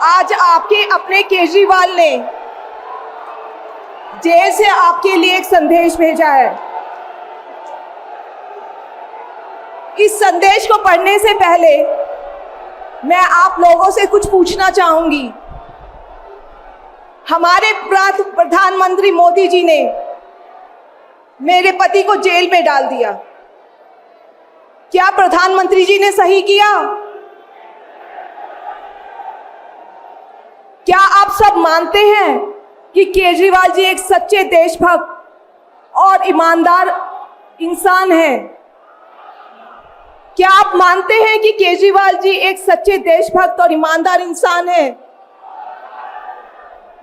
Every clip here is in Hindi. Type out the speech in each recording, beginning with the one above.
आज आपके अपने केजरीवाल ने जेल से आपके लिए एक संदेश भेजा है। इस संदेश को पढ़ने से पहले मैं आप लोगों से कुछ पूछना चाहूंगी। हमारे प्रधानमंत्री मोदी जी ने मेरे पति को जेल में डाल दिया। क्या प्रधानमंत्री जी ने सही किया? क्या आप सब मानते हैं कि केजरीवाल जी एक सच्चे देशभक्त और ईमानदार इंसान हैं? क्या आप मानते हैं कि केजरीवाल जी एक सच्चे देशभक्त और ईमानदार इंसान हैं?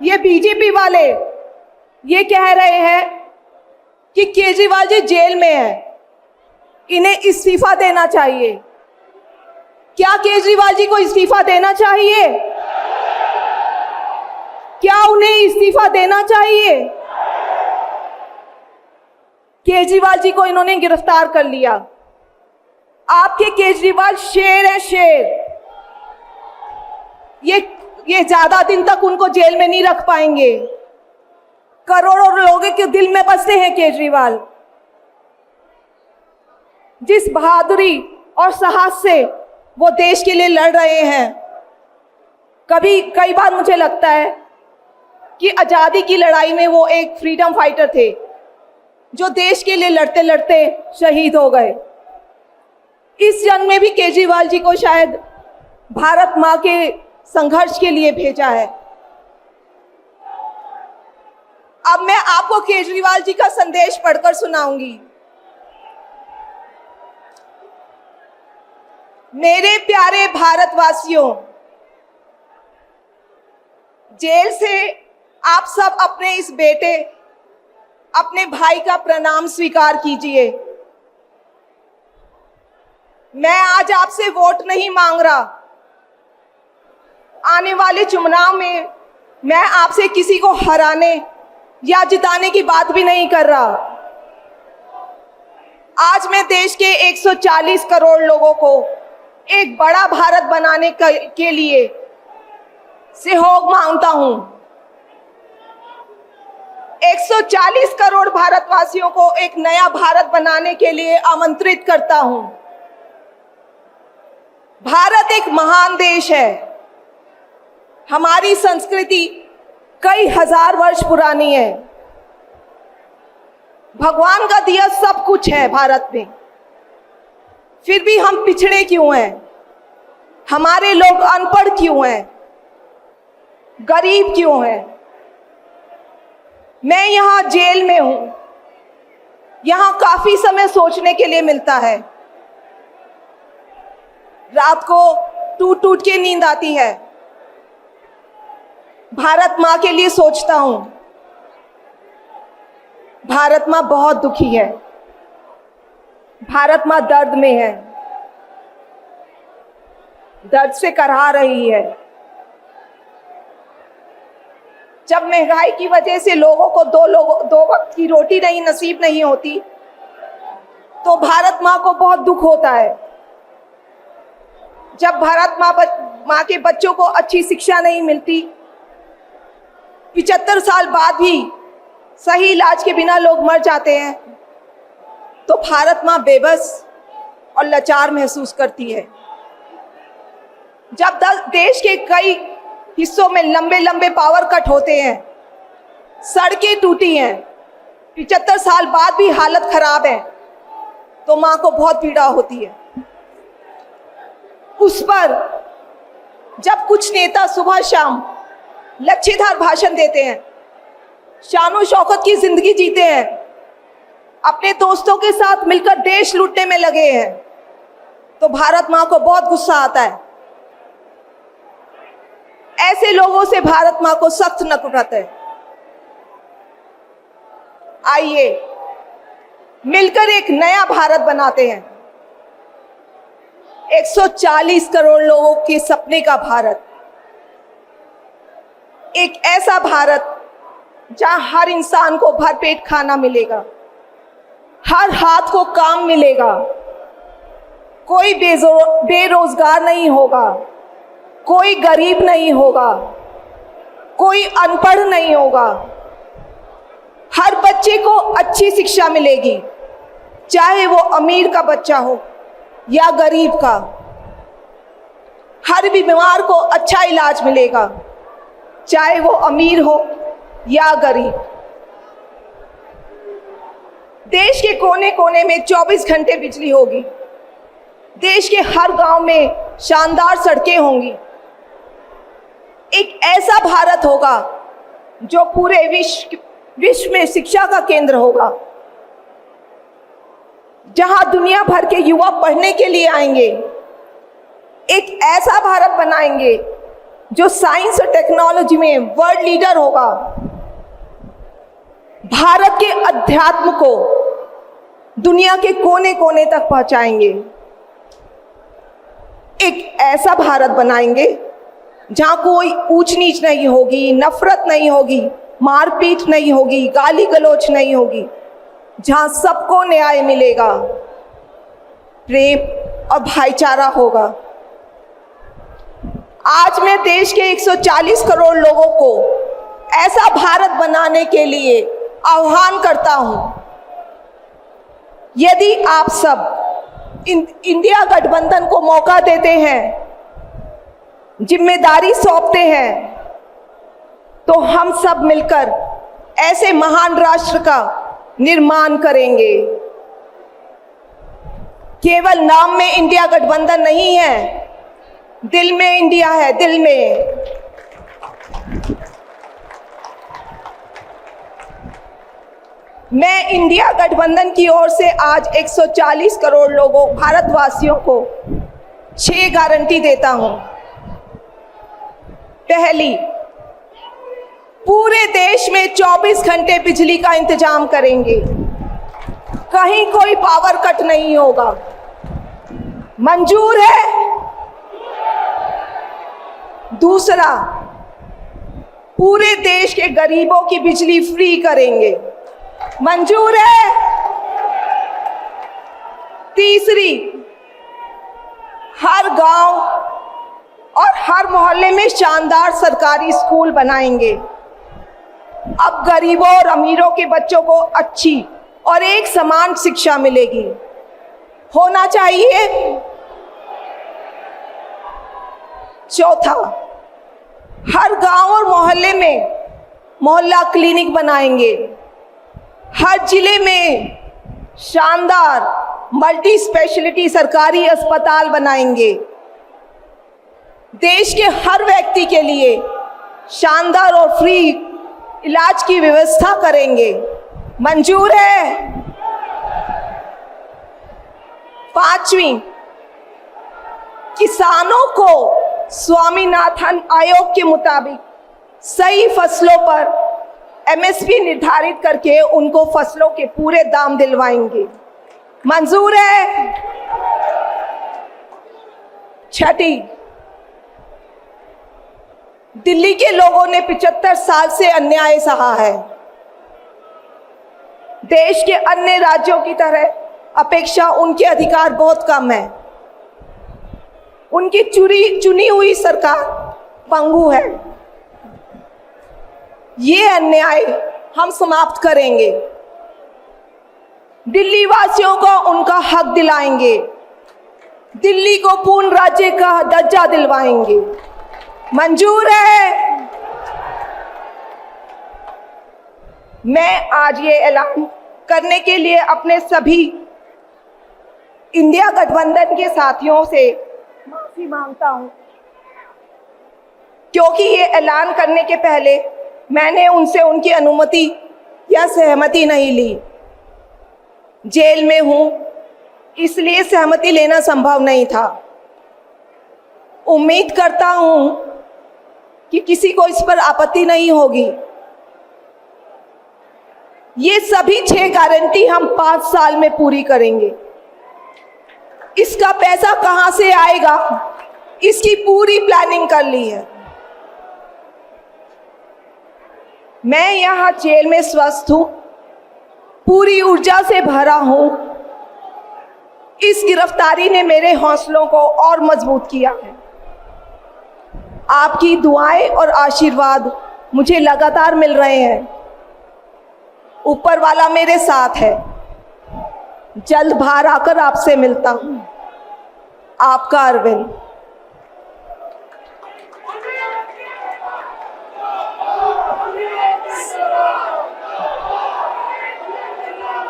ये बीजेपी वाले ये कह रहे हैं कि केजरीवाल जी जेल में हैं, इन्हें इस्तीफा देना चाहिए। क्या केजरीवाल जी को इस्तीफा देना चाहिए? क्या उन्हें इस्तीफा देना चाहिए? केजरीवाल जी को इन्होंने गिरफ्तार कर लिया। आपके केजरीवाल शेर है, शेर। ये ज्यादा दिन तक उनको जेल में नहीं रख पाएंगे। करोड़ों लोगों के दिल में बसते हैं केजरीवाल। जिस बहादुरी और साहस से वो देश के लिए लड़ रहे हैं, कई बार मुझे लगता है कि आज़ादी की लड़ाई में वो एक फ्रीडम फाइटर थे जो देश के लिए लड़ते लड़ते शहीद हो गए। इस जन्म में भी केजरीवाल जी को शायद भारत माँ के संघर्ष के लिए भेजा है। अब मैं आपको केजरीवाल जी का संदेश पढ़कर सुनाऊंगी। मेरे प्यारे भारतवासियों, जेल से आप सब अपने इस बेटे, अपने भाई का प्रणाम स्वीकार कीजिए। मैं आज आपसे वोट नहीं मांग रहा। आने वाले चुनाव में मैं आपसे किसी को हराने या जिताने की बात भी नहीं कर रहा। आज मैं देश के 140 करोड़ लोगों को एक बड़ा भारत बनाने के लिए सहयोग मांगता हूं। 140 करोड़ भारतवासियों को एक नया भारत बनाने के लिए आमंत्रित करता हूं। भारत एक महान देश है। हमारी संस्कृति कई हजार वर्ष पुरानी है। भगवान का दिया सब कुछ है भारत में, फिर भी हम पिछड़े क्यों हैं? हमारे लोग अनपढ़ क्यों हैं? गरीब क्यों हैं? मैं यहाँ जेल में हूं। यहाँ काफी समय सोचने के लिए मिलता है। रात को टूट टूट के नींद आती है। भारत माँ के लिए सोचता हूं। भारत माँ बहुत दुखी है। भारत माँ दर्द में है, दर्द से कराह रही है। जब महंगाई की वजह से लोगों को दो वक्त की रोटी नसीब नहीं होती, तो भारत माँ को बहुत दुख होता है। जब भारत माँ के बच्चों को अच्छी शिक्षा नहीं मिलती, 75 साल बाद भी सही इलाज के बिना लोग मर जाते हैं, तो भारत माँ बेबस और लाचार महसूस करती है। जब देश के कई हिस्सों में लंबे लंबे पावर कट होते हैं, सड़कें टूटी हैं, 75 साल बाद भी हालत खराब है, तो माँ को बहुत पीड़ा होती है। उस पर जब कुछ नेता सुबह शाम लच्छेदार भाषण देते हैं, शानो शौकत की जिंदगी जीते हैं, अपने दोस्तों के साथ मिलकर देश लूटने में लगे हैं, तो भारत माँ को बहुत गुस्सा आता है। ऐसे लोगों से भारत माँ को सख्त नफरत है। आइए मिलकर एक नया भारत बनाते हैं। 140 करोड़ लोगों के सपने का भारत, एक ऐसा भारत जहां हर इंसान को भरपेट खाना मिलेगा, हर हाथ को काम मिलेगा, कोई बेरोजगार नहीं होगा, कोई गरीब नहीं होगा, कोई अनपढ़ नहीं होगा। हर बच्चे को अच्छी शिक्षा मिलेगी, चाहे वो अमीर का बच्चा हो या गरीब का। हर बीमार को अच्छा इलाज मिलेगा, चाहे वो अमीर हो या गरीब। देश के कोने कोने में 24 घंटे बिजली होगी। देश के हर गांव में शानदार सड़कें होंगी। एक ऐसा भारत होगा जो पूरे विश्व में शिक्षा का केंद्र होगा, जहां दुनिया भर के युवा पढ़ने के लिए आएंगे। एक ऐसा भारत बनाएंगे जो साइंस और टेक्नोलॉजी में वर्ल्ड लीडर होगा। भारत के अध्यात्म को दुनिया के कोने कोने तक पहुंचाएंगे। एक ऐसा भारत बनाएंगे जहां कोई ऊंच नीच नहीं होगी, नफरत नहीं होगी, मारपीट नहीं होगी, गाली गलौज नहीं होगी, जहां सबको न्याय मिलेगा, प्रेम और भाईचारा होगा। आज मैं देश के 140 करोड़ लोगों को ऐसा भारत बनाने के लिए आह्वान करता हूं। यदि आप सब इंडिया गठबंधन को मौका देते हैं, जिम्मेदारी सौंपते हैं, तो हम सब मिलकर ऐसे महान राष्ट्र का निर्माण करेंगे। केवल नाम में इंडिया गठबंधन नहीं है, दिल में इंडिया है, दिल में। मैं इंडिया गठबंधन की ओर से आज 140 करोड़ लोगों भारतवासियों को 6 गारंटी देता हूं। पहली, पूरे देश में 24 घंटे बिजली का इंतजाम करेंगे, कहीं कोई पावर कट नहीं होगा। मंजूर है? दूसरा, पूरे देश के गरीबों की बिजली फ्री करेंगे, मंजूर है? तीसरी, हर गांव और हर मोहल्ले में शानदार सरकारी स्कूल बनाएंगे। अब गरीबों और अमीरों के बच्चों को अच्छी और एक समान शिक्षा मिलेगी, होना चाहिए। चौथा, हर गांव और मोहल्ले में मोहल्ला क्लिनिक बनाएंगे। हर जिले में शानदार मल्टी स्पेशलिटी सरकारी अस्पताल बनाएंगे। देश के हर व्यक्ति के लिए शानदार और फ्री इलाज की व्यवस्था करेंगे, मंजूर है? पांचवी, किसानों को स्वामीनाथन आयोग के मुताबिक सही फसलों पर एमएसपी निर्धारित करके उनको फसलों के पूरे दाम दिलवाएंगे, मंजूर है? छठी, दिल्ली के लोगों ने 75 साल से अन्याय सहा है। देश के अन्य राज्यों की तरह अपेक्षा उनके अधिकार बहुत कम है। उनकी चुनी हुई सरकार पंगु है। ये अन्याय हम समाप्त करेंगे। दिल्ली वासियों को उनका हक दिलाएंगे। दिल्ली को पूर्ण राज्य का दर्जा दिलवाएंगे, मंजूर है? मैं आज ये ऐलान करने के लिए अपने सभी इंडिया गठबंधन के साथियों से माफी मांगता हूं, क्योंकि ये ऐलान करने के पहले मैंने उनसे उनकी अनुमति या सहमति नहीं ली। जेल में हूं, इसलिए सहमति लेना संभव नहीं था। उम्मीद करता हूं कि किसी को इस पर आपत्ति नहीं होगी। ये सभी 6 गारंटी हम 5 साल में पूरी करेंगे। इसका पैसा कहां से आएगा, इसकी पूरी प्लानिंग कर ली है। मैं यहाँ जेल में स्वस्थ हूं, पूरी ऊर्जा से भरा हूं। इस गिरफ्तारी ने मेरे हौसलों को और मजबूत किया है। आपकी दुआएं और आशीर्वाद मुझे लगातार मिल रहे हैं। ऊपर वाला मेरे साथ है। जल्द बाहर आकर आपसे मिलता हूं। आपका अरविंद।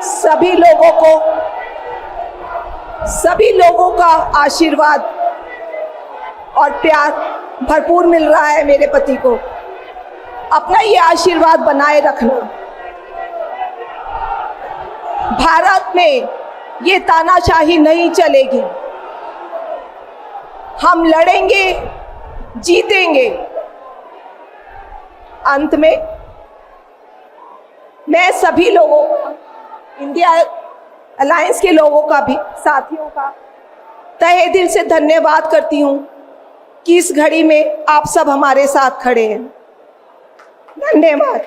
सभी लोगों का आशीर्वाद और प्यार भरपूर मिल रहा है मेरे पति को। अपना ये आशीर्वाद बनाए रखना। भारत में ये तानाशाही नहीं चलेगी। हम लड़ेंगे, जीतेंगे। अंत में मैं सभी लोगों, इंडिया अलायंस के लोगों का भी, साथियों का तहे दिल से धन्यवाद करती हूँ कि इस घड़ी में आप सब हमारे साथ खड़े हैं। धन्यवाद।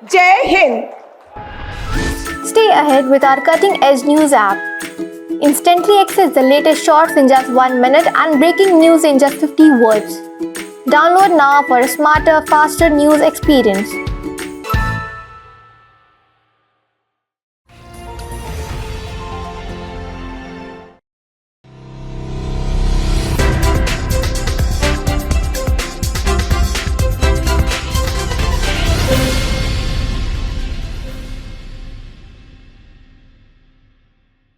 जय Hind. Stay ahead with our cutting-edge news app. Instantly access the latest shorts in just 1 minute and breaking news in just 50 words. Download now for a smarter, faster news experience.